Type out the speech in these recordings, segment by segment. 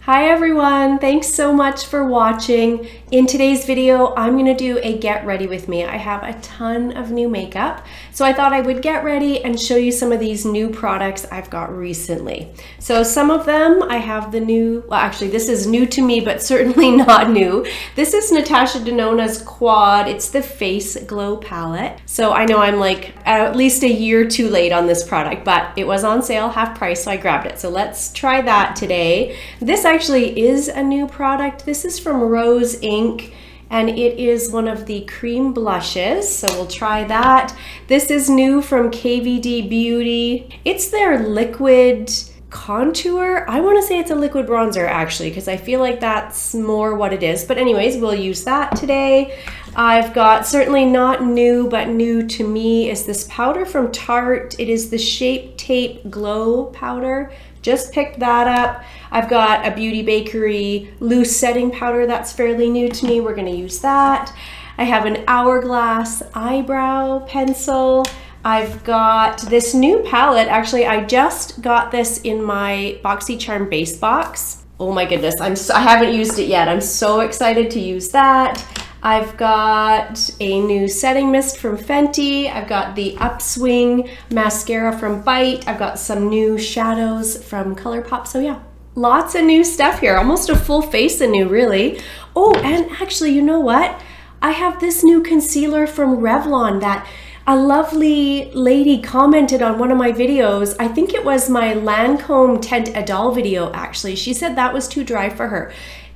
Hi everyone, thanks so much for watching. In today's video, I'm gonna do a get ready with me. I have a ton of new makeup, so I thought I would get ready and show you some of these new products I've got recently. So some of them I have the new, well actually this is new to me, but certainly not new. This is Natasha Denona's Quad. It's the Face Glow palette. So I know I'm like at least a year too late on this product, but it was on sale, half price, so I grabbed it. So let's try that today. This actually is a new product. This is from Rose Inc. and it is one of the cream blushes, so we'll try that. This is new from KVD Beauty. It's their liquid contour. I want to say it's a liquid bronzer actually, because I feel like that's more what it is. But anyways, we'll use that today. I've got, certainly not new, but new to me, is this powder from Tarte. It is the Shape Tape Glow powder. Just picked that up. I've got a Beauty Bakery loose setting powder that's fairly new to me. We're gonna use that. I have an Hourglass eyebrow pencil. I've got this new palette. Actually, I just got this in my BoxyCharm base box. Oh my goodness, I haven't used it yet. I'm so excited to use that. I've got a new setting mist from Fenty. I've got the Upswing mascara from Bite. I've got some new shadows from Colourpop. So yeah, lots of new stuff here. Almost a full face of new, really. Oh, and actually, you know what? I have this new concealer from Revlon that a lovely lady commented on one of my videos. I think it was my Lancome Teint Idole video, actually. She said that was too dry for her.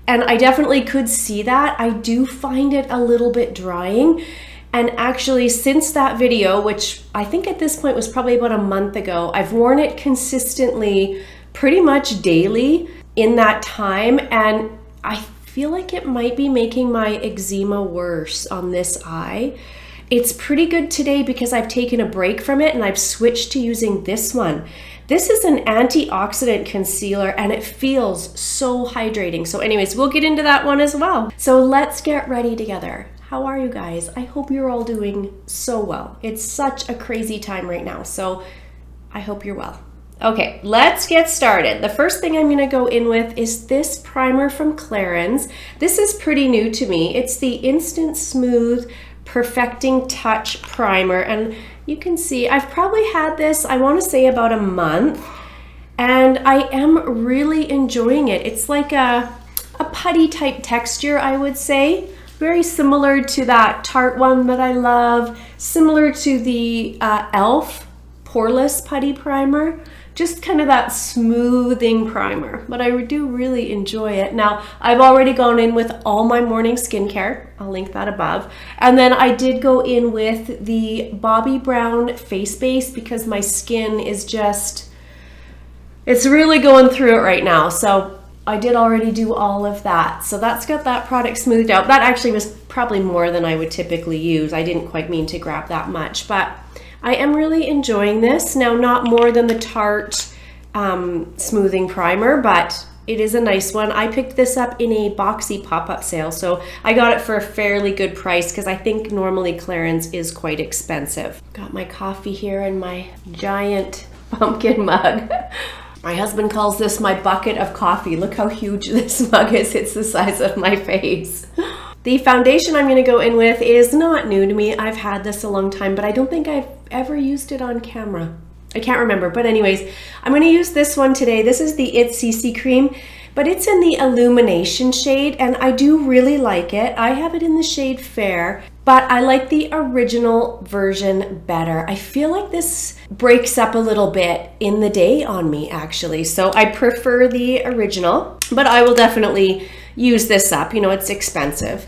And I definitely could see that. I do find it a little bit drying. And actually, since that video, which I think at this point was probably about a month ago, I've worn it consistently pretty much daily in that time. And I feel like it might be making my eczema worse on this eye. It's pretty good today because I've taken a break from it and I've switched to using this one. This is an antioxidant concealer and it feels so hydrating. So anyways, we'll get into that one as well. So let's get ready together. How are you guys? I hope you're all doing so well. It's such a crazy time right now, so I hope you're well. Okay, let's get started. The first thing I'm gonna go in with is this primer from Clarins. This is pretty new to me. It's the Instant Smooth Perfecting Touch Primer, and you can see I've probably had this, I want to say about a month, and I am really enjoying it. It's like a putty type texture, I would say. Very similar to that Tarte one that I love, similar to the e.l.f. Poreless Putty Primer. Just kind of that smoothing primer, but I do really enjoy it. Now, I've already gone in with all my morning skincare. I'll link that above. And then I did go in with the Bobbi Brown face base because my skin is just, it's really going through it right now. So I did already do all of that. So that's got that product smoothed out. That actually was probably more than I would typically use. I didn't quite mean to grab that much, but I am really enjoying this. Now, not more than the Tarte smoothing primer, but it is a nice one. I picked this up in a Boxy pop-up sale, so I got it for a fairly good price because I think normally Clarins is quite expensive. Got my coffee here in my giant pumpkin mug. My husband calls this my bucket of coffee. Look how huge this mug is. It's the size of my face. The foundation I'm gonna go in with is not new to me. I've had this a long time, but I don't think I've ever used it on camera. I can't remember, but anyways, I'm gonna use this one today. This is the It's CC Cream, but it's in the Illumination shade, and I do really like it. I have it in the shade Fair, but I like the original version better. I feel like this breaks up a little bit in the day on me, actually. So I prefer the original, but I will definitely use this up. You know, it's expensive.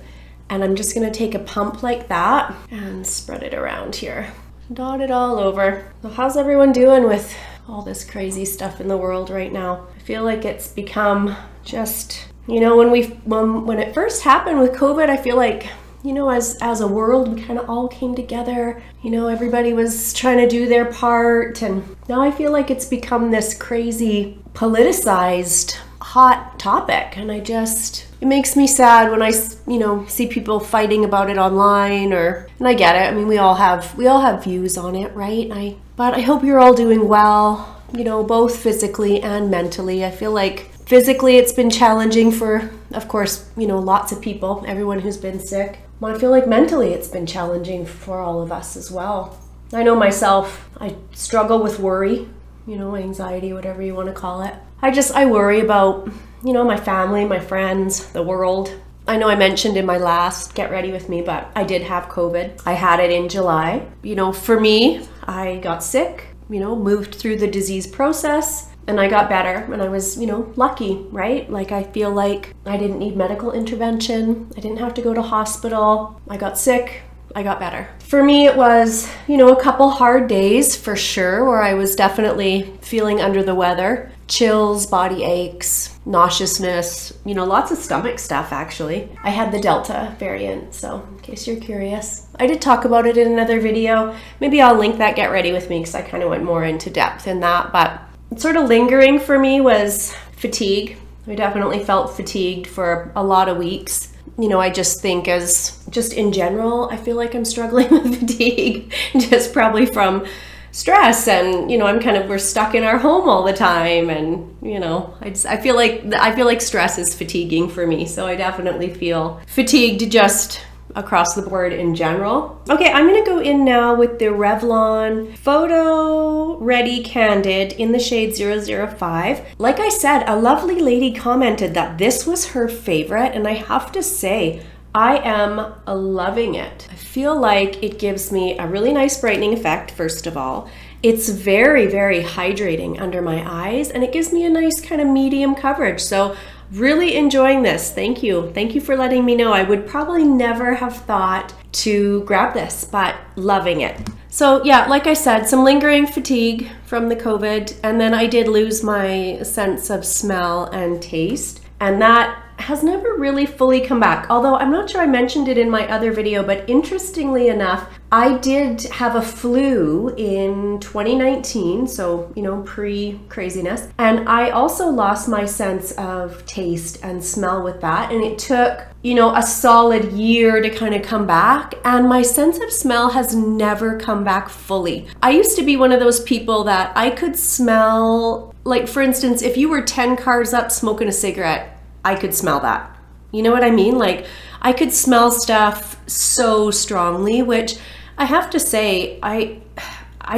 And I'm just gonna take a pump like that and spread it around here. Dot it all over. So how's everyone doing with all this crazy stuff in the world right now? I feel like it's become just, you know, when it first happened with COVID, I feel like, you know, as a world, we kind of all came together. You know, everybody was trying to do their part, and now I feel like it's become this crazy politicized hot topic, and it makes me sad when I, you know, see people fighting about it online, and I get it. I mean, we all have views on it, right? But I hope you're all doing well, you know, both physically and mentally. I feel like Physically, it's been challenging for, of course, you know, lots of people, everyone who's been sick. I feel like mentally it's been challenging for all of us as well. I know myself, I struggle with worry, you know, anxiety, whatever you want to call it. I worry about, you know, my family, my friends, the world. I know I mentioned in my last Get Ready With Me, but I did have COVID. I had it in July. You know, for me, I got sick, you know, moved through the disease process, and I got better, and I was, you know, lucky, right? Like, I feel like I didn't need medical intervention. I didn't have to go to hospital. I got sick. I got better. For me, it was, you know, a couple hard days for sure, where I was definitely feeling under the weather. Chills, body aches, nauseousness, you know, lots of stomach stuff actually. I had the Delta variant, so in case you're curious. I did talk about it in another video. Maybe I'll link that Get Ready With Me because I kind of went more into depth in that, but sort of lingering for me was fatigue. I definitely felt fatigued for a lot of weeks. You know, I just think just in general, I feel like I'm struggling with fatigue, just probably from stress, and, you know, we're stuck in our home all the time, and, you know, I feel like stress is fatiguing for me. So I definitely feel fatigued just across the board in general. Okay, I'm gonna go in now with the Revlon PhotoReady Candid in the shade 005. Like I said, a lovely lady commented that this was her favorite, and I have to say, I am loving it. I feel like it gives me a really nice brightening effect, first of all. It's very, very hydrating under my eyes, and it gives me a nice kind of medium coverage. So really enjoying this. Thank you. Thank you for letting me know. I would probably never have thought to grab this, but loving it. So yeah, like I said, some lingering fatigue from the COVID, and then I did lose my sense of smell and taste, and that has never really fully come back. Although I'm not sure I mentioned it in my other video, but interestingly enough, I did have a flu in 2019, so, you know, pre-craziness. And I also lost my sense of taste and smell with that. And it took, you know, a solid year to kind of come back. And my sense of smell has never come back fully. I used to be one of those people that I could smell, like, for instance, if you were 10 cars up smoking a cigarette, I could smell that. You know what I mean? Like, I could smell stuff so strongly, which I have to say, I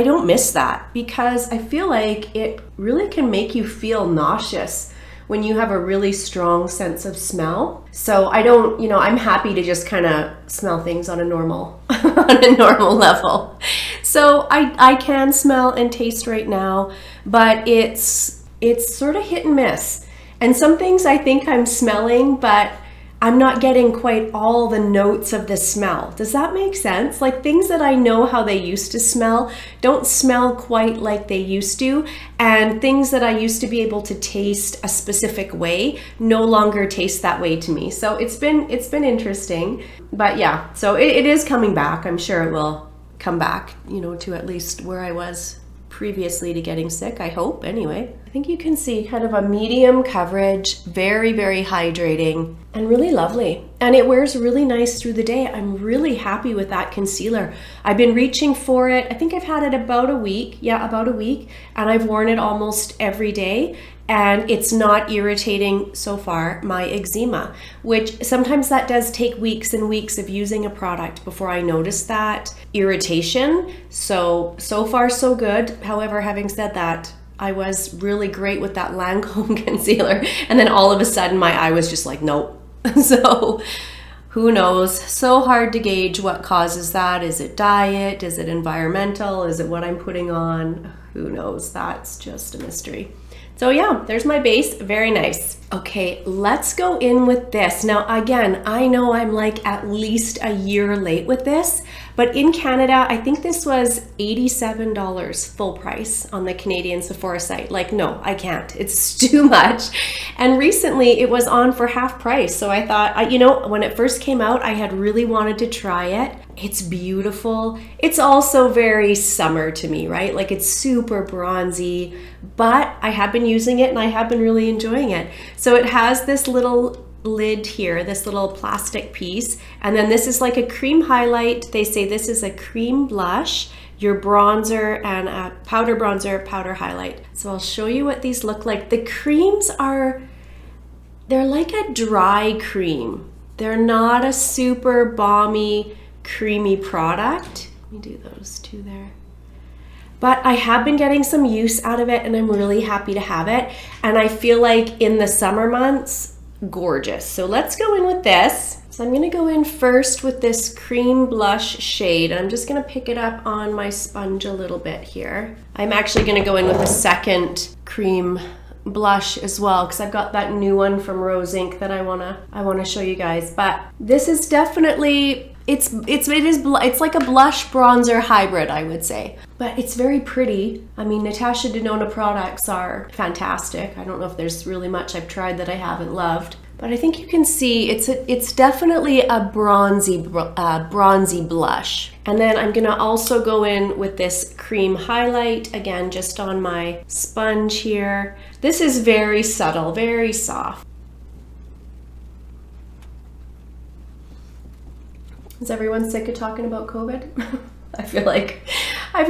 don't miss that, because I feel like it really can make you feel nauseous when you have a really strong sense of smell. So I don't, you know, I'm happy to just kind of smell things on a normal, on a normal level. So I can smell and taste right now, but it's sort of hit and miss. And some things I think I'm smelling, but I'm not getting quite all the notes of the smell. Does that make sense? Like, things that I know how they used to smell don't smell quite like they used to, and things that I used to be able to taste a specific way no longer taste that way to me. So it's been interesting, but yeah, so it is coming back. I'm sure it will come back, you know, to at least where I was previously to getting sick, I hope, anyway. I think you can see kind of a medium coverage, very, very hydrating, and really lovely. And it wears really nice through the day. I'm really happy with that concealer. I've been reaching for it. I think I've had it about a week. Yeah, about a week. And I've worn it almost every day. And it's not irritating so far my eczema, which sometimes that does take weeks and weeks of using a product before I notice that irritation. So far so good. However, having said that, I was really great with that Lancome concealer, and then all of a sudden my eye was just like, nope. So who knows? So hard to gauge what causes that. Is it diet? Is it environmental? Is it what I'm putting on? Who knows? That's just a mystery. So yeah, there's my base, very nice. Okay, let's go in with this. Now again, I know I'm like at least a year late with this, but in Canada, I think this was $87 full price on the Canadian Sephora site. Like, no, I can't, it's too much. And recently it was on for half price. So I thought, you know, when it first came out, I had really wanted to try it. It's beautiful. It's also very summer to me, right? Like, it's super bronzy, but I have been using it and I have been really enjoying it. So it has this little lid here, this little plastic piece, and then this is like a cream highlight. They say this is a cream blush, your bronzer, and a powder bronzer, powder highlight. So I'll show you what these look like. The creams are they're like a dry cream. They're not a super balmy, creamy product. Let me do those two there. But I have been getting some use out of it and I'm really happy to have it. And I feel like in the summer months, gorgeous. So let's go in with this. So I'm gonna go in first with this cream blush shade. I'm just gonna pick it up on my sponge a little bit here. I'm actually gonna go in with a second cream blush as well because I've got that new one from Rose Inc that I wanna show you guys. But this is definitely, it's like a blush bronzer hybrid, I would say. But it's very pretty. I mean, Natasha Denona products are fantastic. I don't know if there's really much I've tried that I haven't loved. But I think you can see it's definitely a bronzy blush. And then I'm gonna also go in with this cream highlight, again, just on my sponge here. This is very subtle, very soft. Is everyone sick of talking about COVID? I feel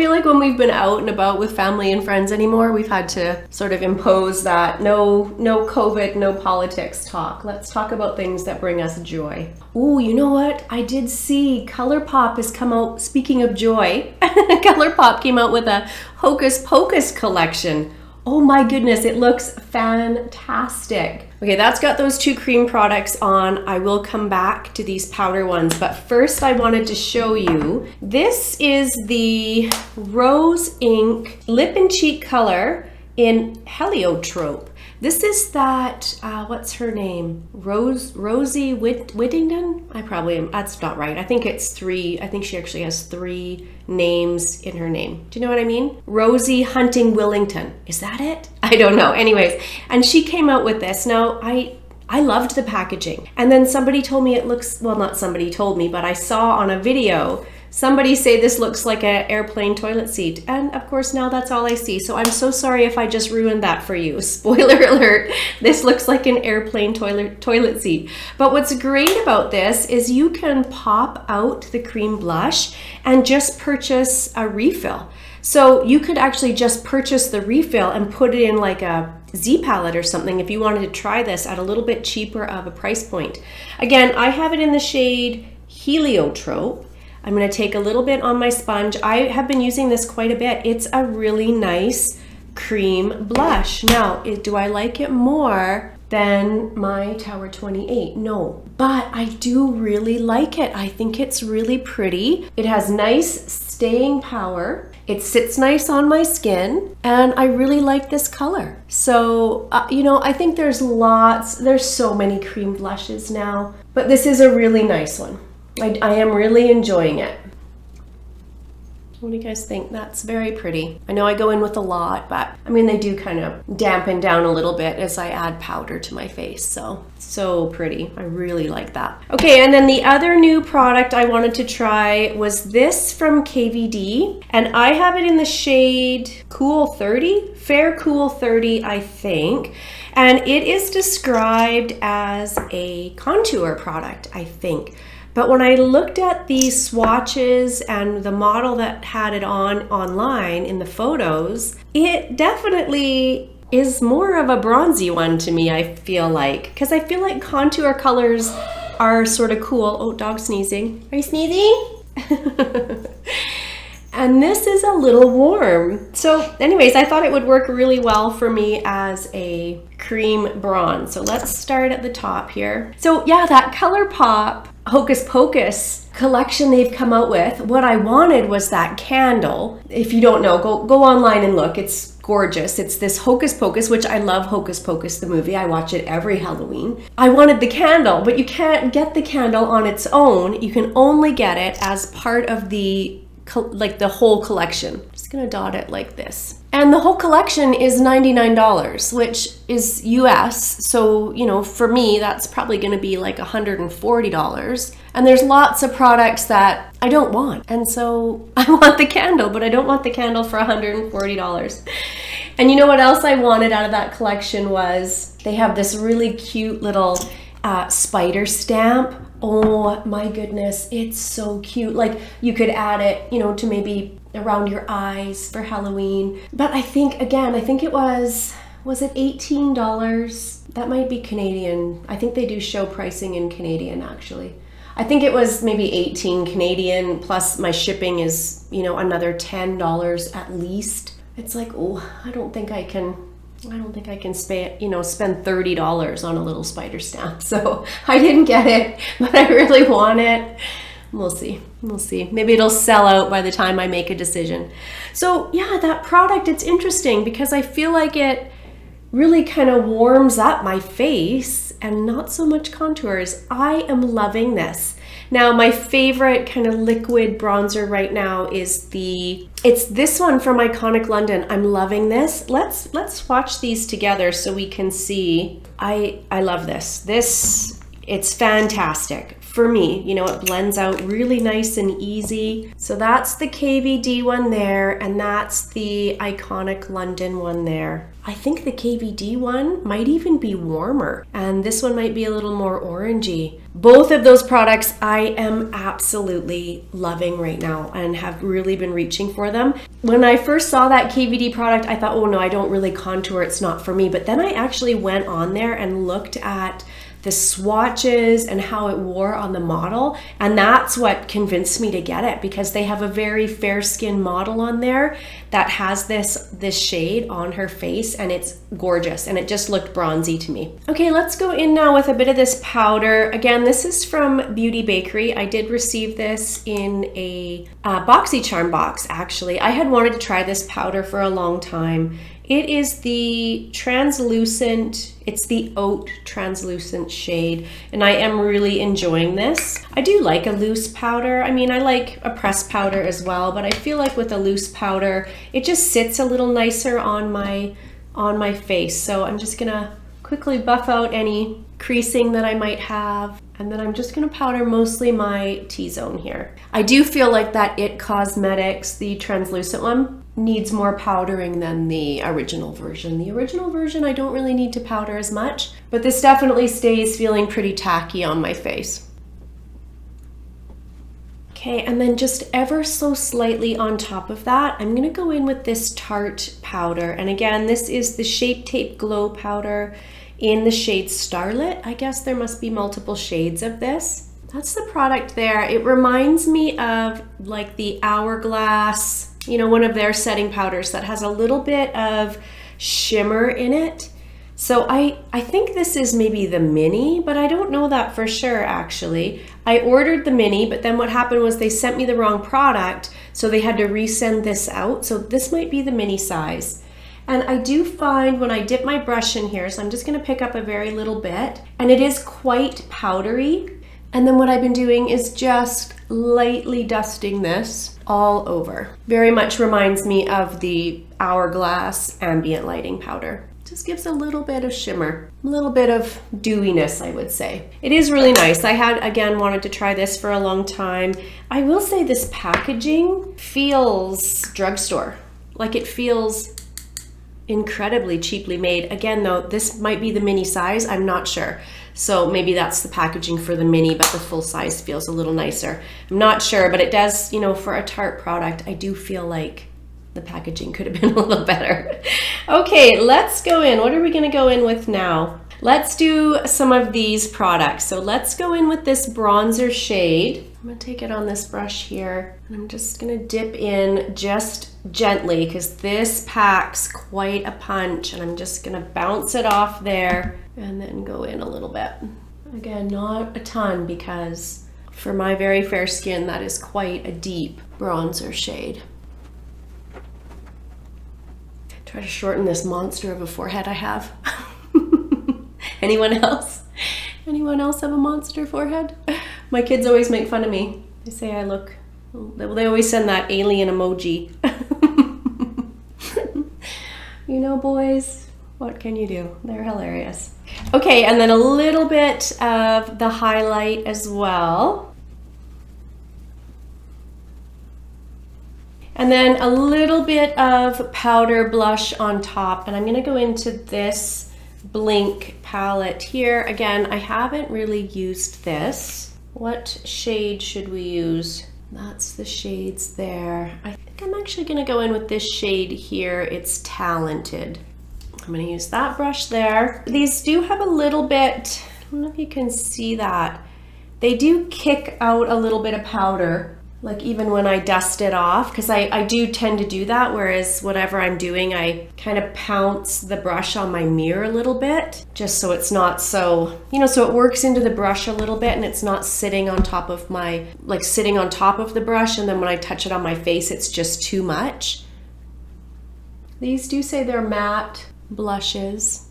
like when we've been out and about with family and friends anymore, we've had to sort of impose that no COVID, no politics talk. Let's talk about things that bring us joy. Ooh, you know what? I did see Colourpop has come out, speaking of joy, Colourpop came out with a Hocus Pocus collection. Oh my goodness, it looks fantastic. Okay, that's got those two cream products on. I will come back to these powder ones, but first I wanted to show you, this is the Rose Inc Lip and Cheek Color in Heliotrope. This is that, what's her name? Rosie Whittington? I probably am, that's not right. I think she actually has 3 names in her name. Do you know what I mean? Rosie Hunting Willington. Is that it? I don't know. Anyways, and she came out with this. Now, I loved the packaging. And then somebody told me it looks, well, not somebody told me, but I saw on a video somebody say this looks like an airplane toilet seat. And of course, now that's all I see. So I'm so sorry if I just ruined that for you. Spoiler alert, this looks like an airplane toilet seat. But what's great about this is you can pop out the cream blush and just purchase a refill. So you could actually just purchase the refill and put it in like a Z palette or something if you wanted to try this at a little bit cheaper of a price point. Again, I have it in the shade Heliotrope. I'm gonna take a little bit on my sponge. I have been using this quite a bit. It's a really nice cream blush. Now, do I like it more than my Tower 28? No, but I do really like it. I think it's really pretty. It has nice staying power. It sits nice on my skin, and I really like this color. So, you know, I think there's so many cream blushes now, but this is a really nice one. I am really enjoying it. What do you guys think? That's very pretty. I know I go in with a lot, but I mean, they do kind of dampen down a little bit as I add powder to my face. So pretty. I really like that. Okay, and then the other new product I wanted to try was this from KVD, and I have it in the shade Cool 30, Fair Cool 30, I think. And it is described as a contour product, I think. But when I looked at the swatches and the model that had it on online in the photos, it definitely is more of a bronzy one to me, I feel like. Because I feel like contour colors are sort of cool. Oh, dog sneezing. Are you sneezing? And this is a little warm. So anyways, I thought it would work really well for me as a cream bronze. So let's start at the top here. So yeah, that Colourpop Hocus Pocus collection they've come out with, what I wanted was that candle. If you don't know, go online and look. It's gorgeous. It's this Hocus Pocus, which I love Hocus Pocus, the movie. I watch it every Halloween. I wanted the candle, but you can't get the candle on its own. You can only get it as part of the whole collection. I'm just gonna dot it like this. And the whole collection is $99, which is US. So, you know, for me, that's probably gonna be like $140. And there's lots of products that I don't want. And so I want the candle, but I don't want the candle for $140. And you know what else I wanted out of that collection was, they have this really cute little spider stamp. Oh my goodness, it's so cute. Like you could add it, you know, to maybe around your eyes for Halloween. But I think, again, I think it was was it $18? That might be Canadian. I think they do show pricing in Canadian actually. I think it was maybe 18 Canadian plus my shipping is, you know, another $10 at least. It's like, oh, I don't think I can spend, you know, spend $30 on a little spider stamp. So I didn't get it, but I really want it. We'll see. We'll see. Maybe it'll sell out by the time I make a decision. So yeah, that product, it's interesting because I feel like it really kind of warms up my face and not so much contours. I am loving this. Now, my favorite kind of liquid bronzer right now is it's this one from Iconic London. I'm loving this. Let's swatch these together so we can see. I love this. It's fantastic. For me, you know, it blends out really nice and easy. So that's the KVD one there, and that's the Iconic London one there. I think the KVD one might even be warmer, and this one might be a little more orangey. Both of those products I am absolutely loving right now and have really been reaching for them. When I first saw that KVD product, I thought, oh no, I don't really contour, it's not for me. But then I actually went on there and looked at the swatches and how it wore on the model, and that's what convinced me to get it, because they have a very fair skin model on there that has this shade on her face, and it's gorgeous, and it just looked bronzy to me. Okay, let's go in now with a bit of this powder. Again, this is from Beauty Bakery. I did receive this in a BoxyCharm box, actually. I had wanted to try this powder for a long time. It is the translucent, it's the oat translucent shade, and I am really enjoying this. I do like a loose powder. I mean, I like a pressed powder as well, but I feel like with a loose powder, it just sits a little nicer on my face. So I'm just gonna quickly buff out any creasing that I might have, and then I'm just gonna powder mostly my T-zone here. I do feel like that IT Cosmetics, the translucent one, needs more powdering than the original version. The original version I don't really need to powder as much, but this definitely stays feeling pretty tacky on my face. Okay, and then just ever so slightly on top of that, I'm gonna go in with this Tarte powder. And again, this is the Shape Tape Glow powder in the shade Starlit. I guess there must be multiple shades of this. That's the product there. It reminds me of like the Hourglass, you know, one of their setting powders that has a little bit of shimmer in it. So I think this is maybe the mini, but I don't know that for sure actually. I ordered the mini, but then what happened was they sent me the wrong product, so they had to resend this out. So this might be the mini size. And I do find when I dip my brush in here, so I'm just gonna pick up a very little bit, and it is quite powdery. And then what I've been doing is just lightly dusting this all over. Very much reminds me of the Hourglass ambient lighting powder. Just gives a little bit of shimmer, a little bit of dewiness, I would say. It is really nice. I had, again, wanted to try this for a long time. I will say this packaging feels drugstore. Like it feels incredibly cheaply made. Again, though, this might be the mini size, I'm not sure. So maybe that's the packaging for the mini, but the full size feels a little nicer. I'm not sure, but it does, you know, for a Tarte product, I do feel like the packaging could have been a little better. Okay, let's go in. What are we gonna go in with now? Let's do some of these products. So let's go in with this bronzer shade. I'm gonna take it on this brush here, and I'm just gonna dip in just gently because this packs quite a punch, and I'm just gonna bounce it off there and then go in a little bit. Again, not a ton, because for my very fair skin, that is quite a deep bronzer shade. Try to shorten this monster of a forehead I have. Anyone else? Anyone else have a monster forehead? My kids always make fun of me. They say I look, they always send that alien emoji. You know, boys, what can you do? They're hilarious. Okay, and then a little bit of the highlight as well. And then a little bit of powder blush on top. And I'm gonna go into this Blinc palette here. Again, I haven't really used this. What shade should we use? That's the shades there. I think I'm actually gonna go in with this shade here. It's Talented. I'm gonna use that brush there. These do have a little bit, I don't know if you can see that. They do kick out a little bit of powder, like even when I dust it off, because I do tend to do that, whereas whatever I'm doing, I kind of pounce the brush on my mirror a little bit, just so it's not so, you know, so it works into the brush a little bit and it's not sitting on top of my, like sitting on top of the brush, and then when I touch it on my face, it's just too much. These do say they're matte blushes.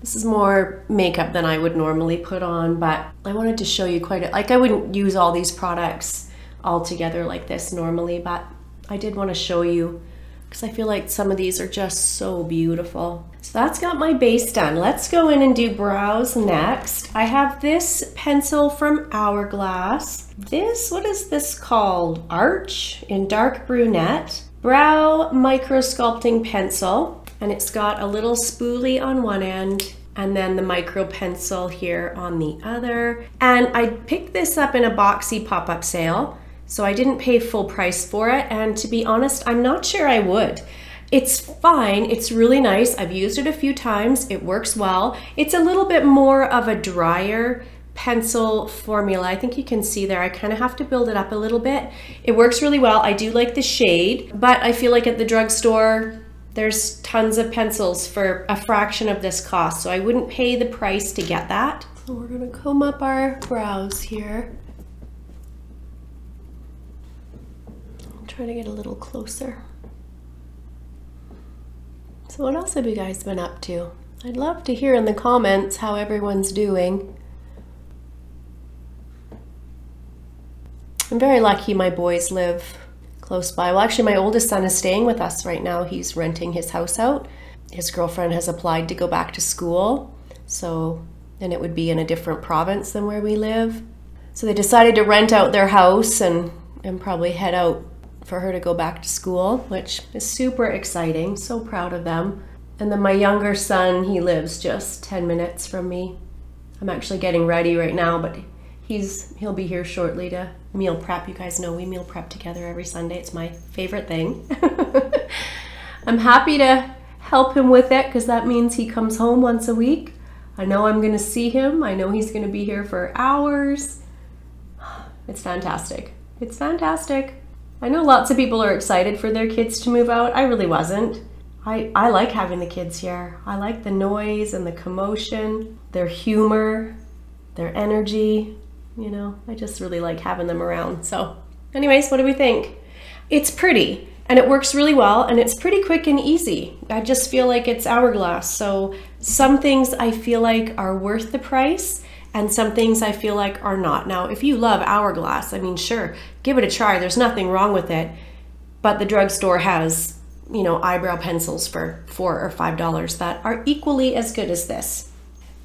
This is more makeup than I would normally put on, but I wanted to show you like I wouldn't use all these products all together like this normally, but I did want to show you because I feel like some of these are just so beautiful. So that's got my base done. Let's go in and do brows next. I have this pencil from Hourglass. This, what is this called? Arch in dark brunette. Brow micro sculpting pencil, and it's got a little spoolie on one end and then the micro pencil here on the other. And I picked this up in a boxy pop-up sale, so I didn't pay full price for it, and to be honest, I'm not sure I would. It's fine, it's really nice. I've used it a few times, it works well. It's a little bit more of a drier pencil formula. I think you can see there, I kind of have to build it up a little bit. It works really well. I do like the shade, but I feel like at the drugstore, there's tons of pencils for a fraction of this cost, so I wouldn't pay the price to get that. So we're gonna comb up our brows here. I'll try to get a little closer. So what else have you guys been up to? I'd love to hear in the comments how everyone's doing. I'm very lucky my boys live close by. Well, actually, my oldest son is staying with us right now. He's renting his house out. His girlfriend has applied to go back to school, so then it would be in a different province than where we live. So they decided to rent out their house and probably head out for her to go back to school, which is super exciting. So proud of them. And then my younger son, he lives just 10 minutes from me. I'm actually getting ready right now, but he'll be here shortly to meal prep. You guys know we meal prep together every Sunday. It's my favorite thing. I'm happy to help him with it because that means he comes home once a week. I know I'm gonna see him. I know he's gonna be here for hours. It's fantastic. It's fantastic. I know lots of people are excited for their kids to move out. I really wasn't. I like having the kids here. I like the noise and the commotion, their humor, their energy. You know, I just really like having them around. So anyways, what do we think? It's pretty and it works really well and it's pretty quick and easy. I just feel like it's Hourglass. So some things I feel like are worth the price and some things I feel like are not. Now, if you love Hourglass, I mean, sure, give it a try. There's nothing wrong with it. But the drugstore has, you know, eyebrow pencils for $4 or $5 that are equally as good as this.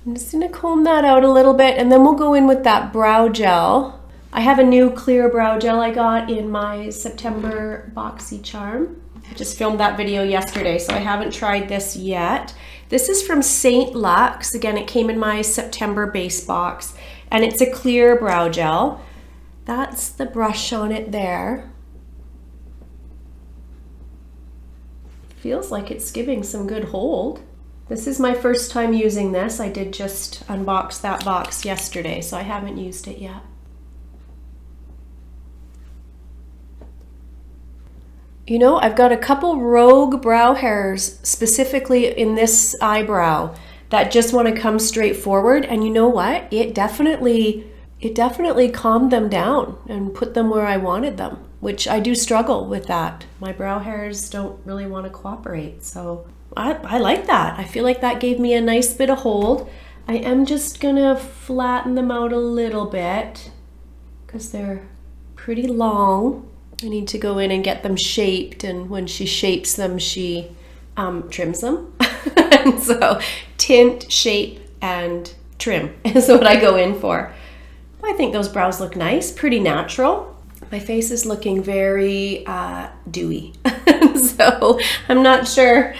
I'm just gonna comb that out a little bit and then we'll go in with that brow gel. I have a new clear brow gel I got in my September Boxy Charm. I just filmed that video yesterday, so I haven't tried this yet. This is from St. Luxe. Again, it came in my September base box and it's a clear brow gel. That's the brush on it there. Feels like it's giving some good hold. This is my first time using this. I did just unbox that box yesterday, so I haven't used it yet. You know, I've got a couple rogue brow hairs specifically in this eyebrow that just want to come straight forward, and you know what? It definitely calmed them down and put them where I wanted them, which I do struggle with that. My brow hairs don't really want to cooperate, so I like that. I feel like that gave me a nice bit of hold. I am just gonna flatten them out a little bit because they're pretty long. I need to go in and get them shaped, and when she shapes them, she trims them. And so tint, shape, and trim is what I go in for. I think those brows look nice, pretty natural. My face is looking very dewy. So I'm not sure.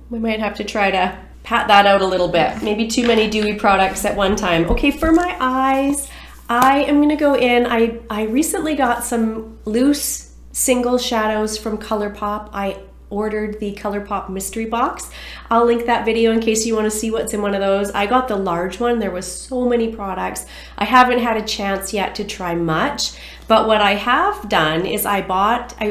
We might have to try to pat that out a little bit. Maybe too many dewy products at one time. Okay, for my eyes, I am gonna go in. I recently got some loose single shadows from Colourpop. I ordered the Colourpop mystery box. I'll link that video in case you want to see what's in one of those. I got the large one. There was so many products. I haven't had a chance yet to try much, but what I have done is I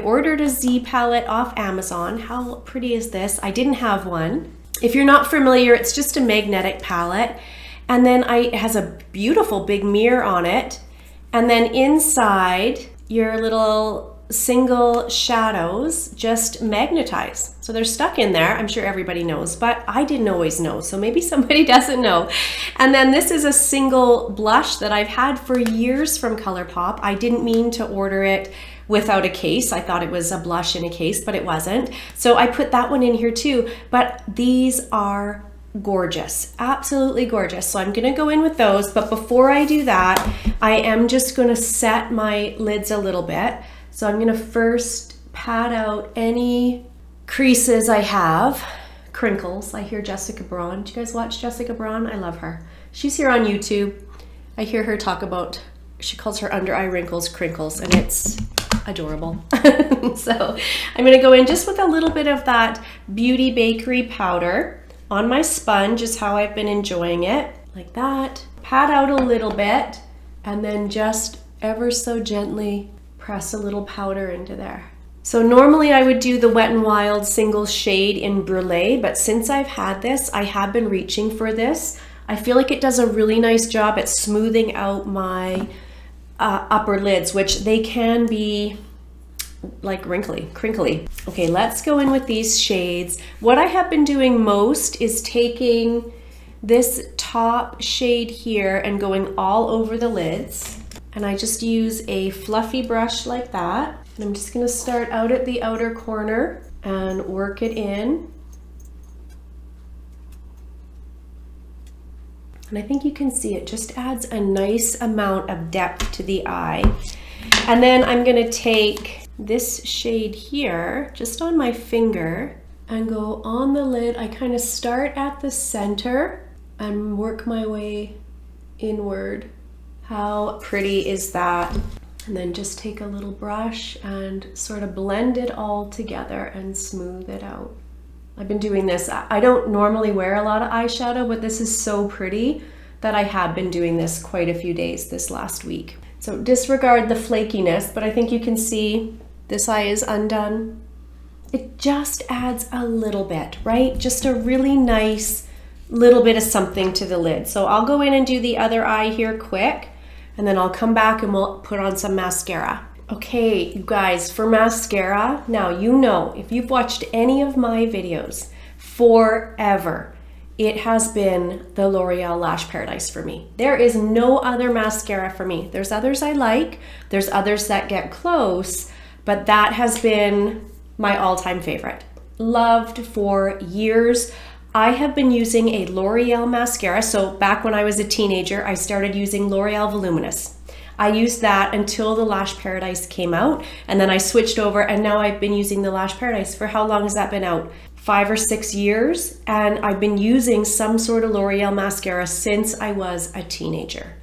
ordered a Z palette off Amazon. How pretty is this? I didn't have one. If you're not familiar, it's just a magnetic palette. And then it has a beautiful big mirror on it. And then inside, your little single shadows just magnetize. So they're stuck in there. I'm sure everybody knows, but I didn't always know. So maybe somebody doesn't know. And then this is a single blush that I've had for years from Colourpop. I didn't mean to order it without a case. I thought it was a blush in a case, but it wasn't. So I put that one in here too. But these are gorgeous, absolutely gorgeous. So I'm gonna go in with those, but before I do that, I am just gonna set my lids a little bit. So I'm gonna first pat out any creases I have, crinkles. I hear Jessica Braun. Do you guys watch Jessica Braun? I love her. She's here on YouTube. I hear her talk about, she calls her under eye wrinkles crinkles, and it's adorable. So I'm gonna go in just with a little bit of that Beauty Bakery powder on my sponge is how I've been enjoying it, like that. Pat out a little bit, and then just ever so gently press a little powder into there. So normally I would do the Wet n Wild single shade in Brulee, but since I've had this, I have been reaching for this. I feel like it does a really nice job at smoothing out my upper lids, which they can be like crinkly. Okay, let's go in with these shades. What I have been doing most is taking this top shade here and going all over the lids. And I just use a fluffy brush like that. And I'm just gonna start out at the outer corner and work it in. And I think you can see it just adds a nice amount of depth to the eye. And then I'm gonna take this shade here, just on my finger, and go on the lid. I kind of start at the center and work my way inward. How pretty is that? And then just take a little brush and sort of blend it all together and smooth it out. I've been doing this. I don't normally wear a lot of eyeshadow, but this is so pretty that I have been doing this quite a few days this last week. So disregard the flakiness, but I think you can see this eye is undone. It just adds a little bit, right? Just a really nice little bit of something to the lid. So I'll go in and do the other eye here quick, and then I'll come back and we'll put on some mascara. Okay, you guys, for mascara, now you know, if you've watched any of my videos forever, it has been the L'Oreal Lash Paradise for me. There is no other mascara for me. There's others I like, there's others that get close, but that has been my all-time favorite. Loved for years. I have been using a L'Oreal mascara. So back when I was a teenager, I started using L'Oreal Voluminous. I used that until the Lash Paradise came out, and then I switched over, and now I've been using the Lash Paradise for how long has that been out? 5 or 6 years, and I've been using some sort of L'Oreal mascara since I was a teenager.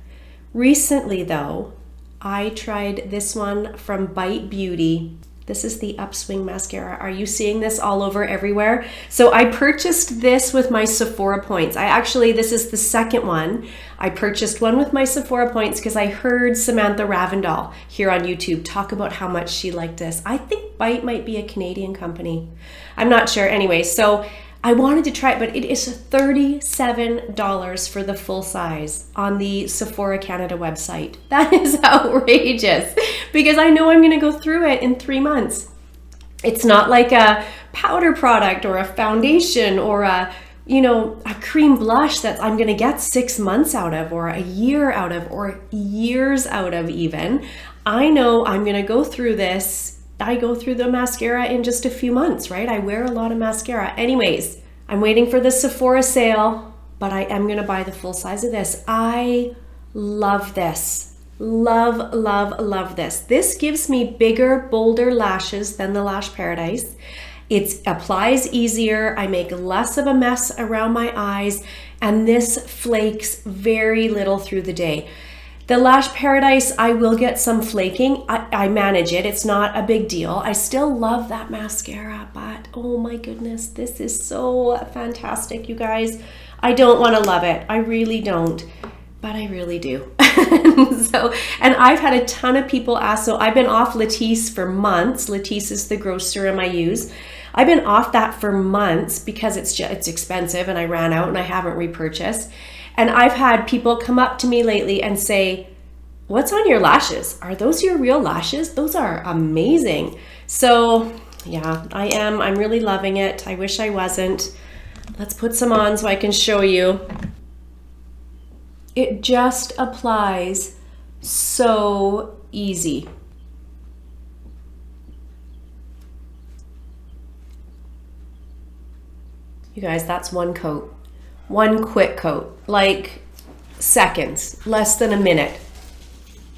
Recently though, I tried this one from Bite Beauty. This is the Upswing mascara. Are you seeing this all over everywhere? So I purchased this with my Sephora points. This is the second one. I purchased one with my Sephora points because I heard Samantha Ravindal here on YouTube talk about how much she liked this. I think Bite might be a Canadian company. I'm not sure. Anyway, so I wanted to try it, but it is $37 for the full size on the Sephora Canada website. That is outrageous because I know I'm going to go through it in 3 months. It's not like a powder product or a foundation or a cream blush that I'm going to get 6 months out of or a year out of or years out of even. I know I'm going to go through this. I go through the mascara in just a few months, right? I wear a lot of mascara. Anyways, I'm waiting for the Sephora sale, but I am gonna buy the full size of this. I love this. Love, love, love this. This gives me bigger, bolder lashes than the Lash Paradise. It applies easier. I make less of a mess around my eyes, and this flakes very little through the day. The Lash Paradise, I will get some flaking. I manage it. It's not a big deal. I still love that mascara, but oh my goodness, this is so fantastic, you guys. I don't want to love it. I really don't, but I really do. And I've had a ton of people ask, so I've been off Latisse for months. Latisse is the growth serum I use. I've been off that for months because it's expensive and I ran out and I haven't repurchased. And I've had people come up to me lately and say, what's on your lashes? Are those your real lashes? Those are amazing. So yeah, I'm really loving it. I wish I wasn't. Let's put some on so I can show you. It just applies so easy. You guys, that's one coat. One quick coat, like seconds, less than a minute.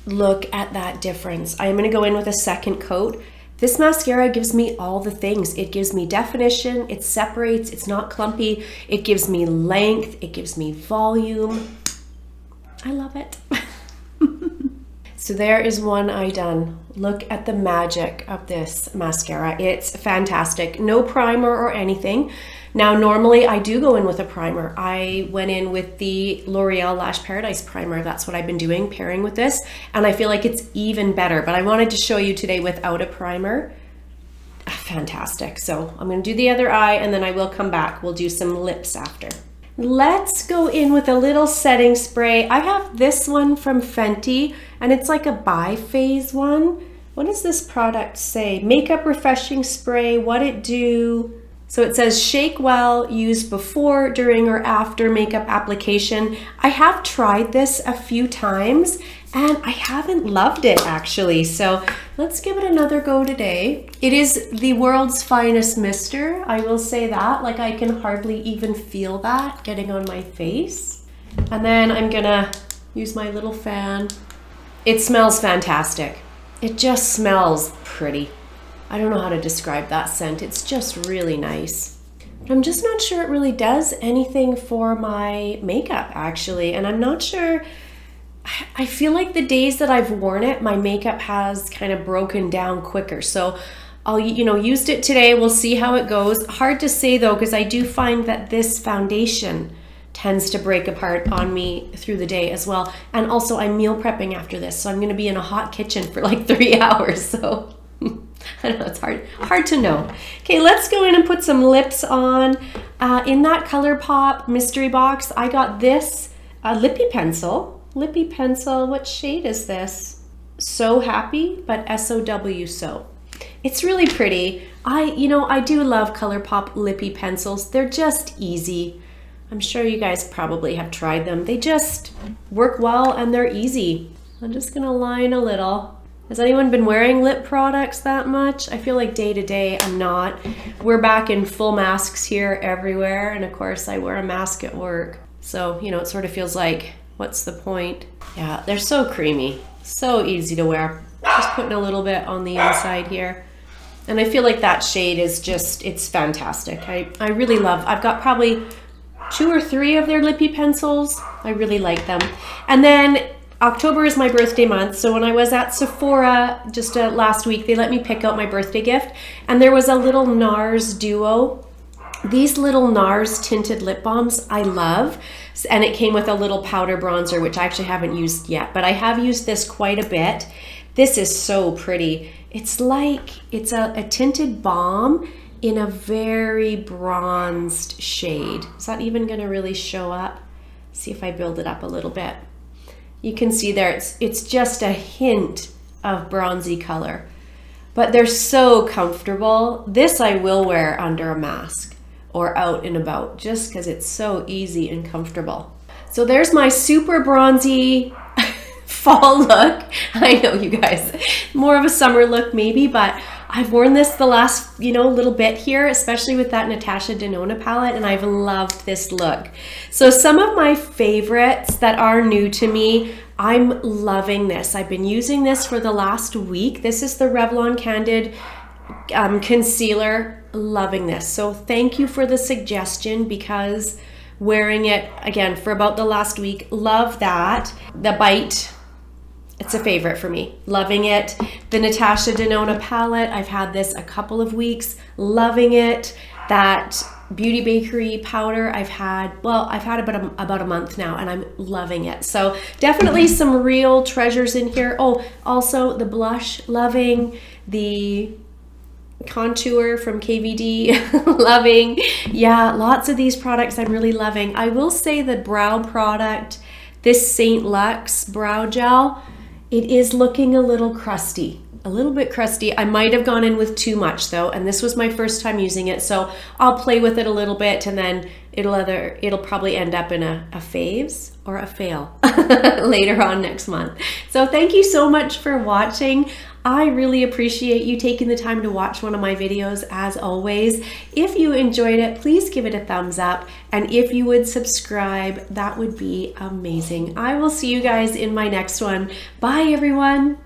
Look at that difference. I am gonna go in with a second coat. This mascara gives me all the things. It gives me definition, it separates, it's not clumpy, it gives me length, it gives me volume. I love it. So there is one eye done. Look at the magic of this mascara. It's fantastic. No primer or anything. Now, normally I do go in with a primer. I went in with the L'Oreal Lash Paradise primer. That's what I've been doing, pairing with this. And I feel like it's even better, but I wanted to show you today without a primer. Fantastic. So I'm gonna do the other eye and then I will come back. We'll do some lips after. Let's go in with a little setting spray. I have this one from Fenty and it's like a bi-phase one. What does this product say? Makeup refreshing spray, what it do? So it says shake well, use before, during, or after makeup application. I have tried this a few times and I haven't loved it actually. So let's give it another go today. It is the world's finest mister. I will say that, like I can hardly even feel that getting on my face. And then I'm gonna use my little fan. It smells fantastic. It just smells pretty. I don't know how to describe that scent. It's just really nice. But I'm just not sure it really does anything for my makeup actually. And I'm not sure, I feel like the days that I've worn it, my makeup has kind of broken down quicker. So I'll, used it today. We'll see how it goes. Hard to say though, because I do find that this foundation tends to break apart on me through the day as well. And also I'm meal prepping after this. So I'm gonna be in a hot kitchen for like 3 hours. So I don't know, it's hard to know. Okay, let's go in and put some lips on. In that Colourpop mystery box, I got this lippy pencil. Lippy pencil, what shade is this? So Happy, but S-O-W So. It's really pretty. I do love Colourpop lippy pencils. They're just easy. I'm sure you guys probably have tried them. They just work well and they're easy. I'm just gonna line a little. Has anyone been wearing lip products that much? I feel like day to day I'm not. We're back in full masks here everywhere, and of course I wear a mask at work. So, it sort of feels like, what's the point? Yeah, they're so creamy, so easy to wear. Just putting a little bit on the inside here. And I feel like that shade is just, it's fantastic. I really love, I've got probably 2 or 3 of their lippy pencils. I really like them. And then October is my birthday month, so when I was at Sephora just last week, they let me pick out my birthday gift, and there was a little Nars duo. These little Nars tinted lip balms I love, and it came with a little powder bronzer, which I actually haven't used yet, but I have used this quite a bit. This is so pretty. It's like, it's a tinted balm in a very bronzed shade. Is that even gonna really show up? See if I build it up a little bit. You can see there, it's just a hint of bronzy color, but they're so comfortable. This I will wear under a mask or out and about just because it's so easy and comfortable. So there's my super bronzy fall look. I know you guys, more of a summer look maybe, but I've worn this the last, little bit here, especially with that Natasha Denona palette, and I've loved this look. So some of my favorites that are new to me, I'm loving this. I've been using this for the last week. This is the Revlon Candid concealer. Loving this. So thank you for the suggestion, because wearing it again for about the last week, love that. The Bite It's a favorite for me. Loving it. The Natasha Denona palette, I've had this a couple of weeks. Loving it. That Beauty Bakery powder I've had about a month now, and I'm loving it. So definitely some real treasures in here. Oh, also the blush, loving. The contour from KVD, loving. Yeah, lots of these products I'm really loving. I will say the brow product, this Saint Luxe brow gel, it is looking a little crusty. A little bit crusty. I might have gone in with too much though, and this was my first time using it, so I'll play with it a little bit, and then it'll probably end up in a faves or a fail later on next month. So thank you so much for watching. I really appreciate you taking the time to watch one of my videos as always. If you enjoyed it, please give it a thumbs up, and if you would subscribe, that would be amazing. I will see you guys in my next one. Bye everyone.